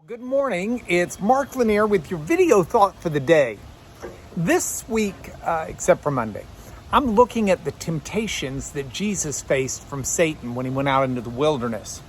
Good morning, it's Mark Lanier with your video thought for the day. This week, except for Monday, I'm looking at the temptations that Jesus faced from Satan when he went out into the wilderness.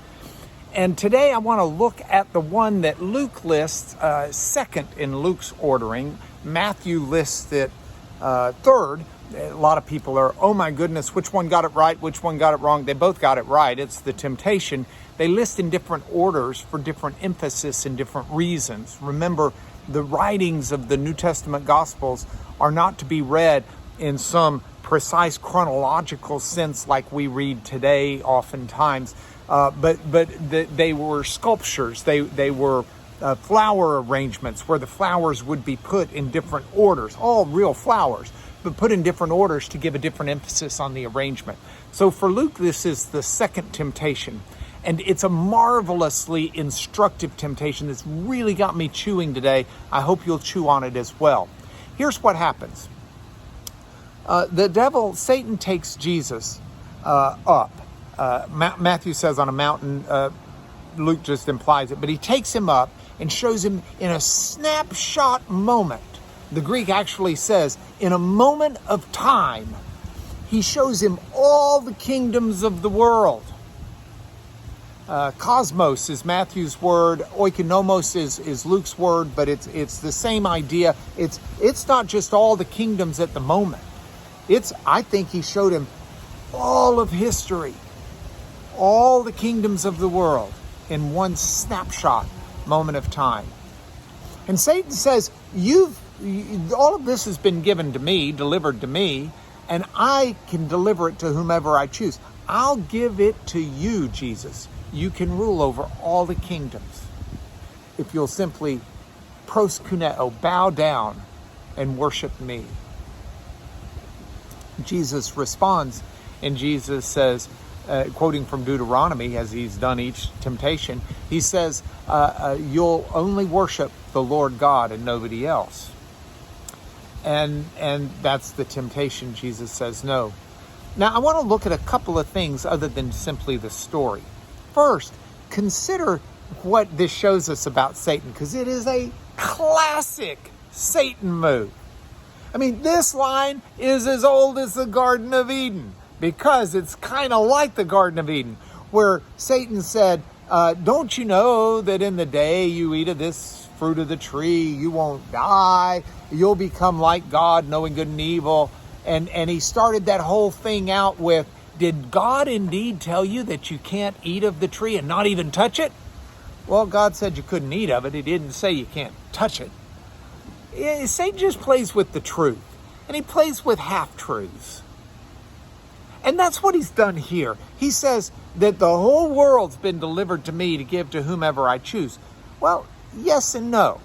And today I want to look at the one that Luke lists second in Luke's ordering. Matthew lists it third. A lot of people are, oh my goodness, which one got it right, which one got it wrong? They both got it right. It's the temptation. They list in different orders for different emphasis and different reasons. Remember, the writings of the New Testament Gospels are not to be read in some precise chronological sense like we read today oftentimes, but they were sculptures. They were flower arrangements where the flowers would be put in different orders, all real flowers, but put in different orders to give a different emphasis on the arrangement. So for Luke, this is the second temptation. And it's a marvelously instructive temptation that's really got me chewing today. I hope you'll chew on it as well. Here's what happens. Satan takes Jesus up. Matthew says on a mountain, Luke just implies it, but he takes him up and shows him in a snapshot moment. The Greek actually says, in a moment of time, he shows him all the kingdoms of the world. Cosmos is Matthew's word. Oikonomos is Luke's word, but it's the same idea. It's not just all the kingdoms at the moment. I think he showed him all of history, all the kingdoms of the world in one snapshot moment of time. And Satan says, all of this has been given to me, delivered to me, and I can deliver it to whomever I choose. I'll give it to you, Jesus. You can rule over all the kingdoms if you'll simply proskuneo, bow down and worship me. Jesus responds, and Jesus says, quoting from Deuteronomy, as he's done each temptation, he says, you'll only worship the Lord God and nobody else. And that's the temptation. Jesus says no. Now, I want to look at a couple of things other than simply the story. First, consider what this shows us about Satan, because it is a classic Satan move. I mean, this line is as old as the Garden of Eden, because it's kind of like the Garden of Eden, where Satan said, don't you know that in the day you eat of this fruit of the tree, you won't die, you'll become like God, knowing good and evil. And he started that whole thing out with, did God indeed tell you that you can't eat of the tree and not even touch it? Well, God said you couldn't eat of it. He didn't say you can't touch it. Satan just plays with the truth, and he plays with half-truths. And that's what he's done here. He says that the whole world's been delivered to me to give to whomever I choose. Well, yes and no.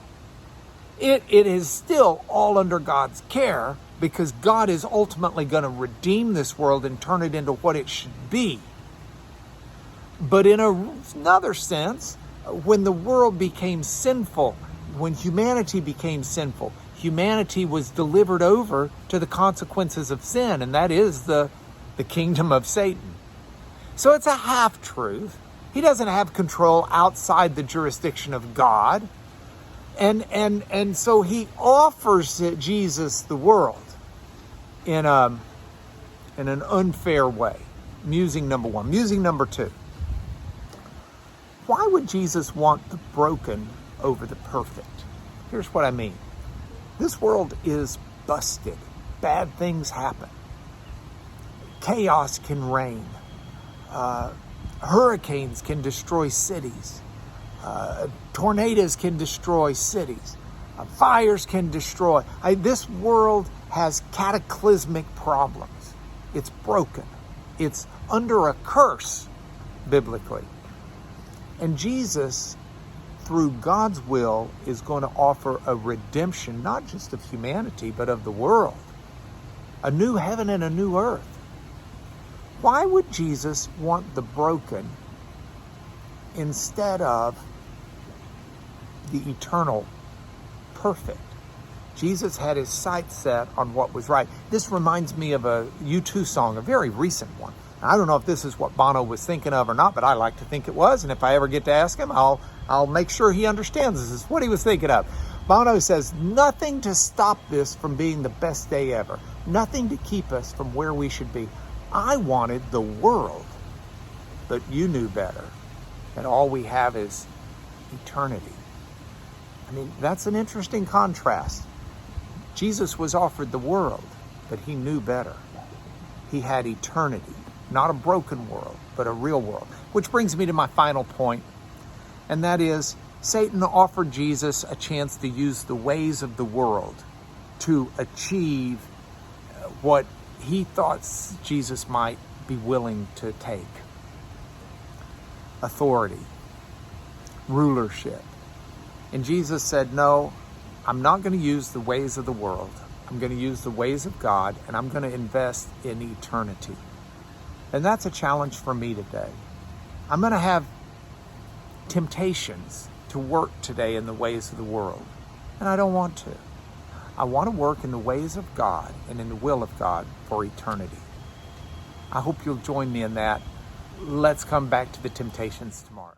It is still all under God's care, because God is ultimately going to redeem this world and turn it into what it should be. But in another sense, when the world became sinful, when humanity became sinful, humanity was delivered over to the consequences of sin, and that is the kingdom of Satan. So it's a half-truth. He doesn't have control outside the jurisdiction of God. And so he offers Jesus the world in an unfair way. Musing number one. Musing number two. Why would Jesus want the broken over the perfect? Here's what I mean. This world is busted. Bad things happen. Chaos can reign. Hurricanes can destroy cities. Tornadoes can destroy cities. Fires can destroy. This world has cataclysmic problems. It's broken. It's under a curse, biblically. And Jesus, through God's will, is going to offer a redemption, not just of humanity, but of the world. A new heaven and a new earth. Why would Jesus want the broken instead of the eternal perfect? Jesus had his sights set on what was right. This reminds me of a U2 song, a very recent one. I don't know if this is what Bono was thinking of or not, but I like to think it was. And if I ever get to ask him, I'll I'll make sure he understands this is what he was thinking of. Bono says, nothing to stop this from being the best day ever. Nothing to keep us from where we should be. I wanted the world, but you knew better. And all we have is eternity. I mean, that's an interesting contrast. Jesus was offered the world, but he knew better. He had eternity, not a broken world, but a real world. Which brings me to my final point, and that is Satan offered Jesus a chance to use the ways of the world to achieve what he thought Jesus might be willing to take. Authority, rulership. And Jesus said, no, I'm not going to use the ways of the world. I'm going to use the ways of God, and I'm going to invest in eternity. And that's a challenge for me today. I'm going to have temptations to work today in the ways of the world, and I don't want to. I want to work in the ways of God and in the will of God for eternity. I hope you'll join me in that. Let's come back to the temptations tomorrow.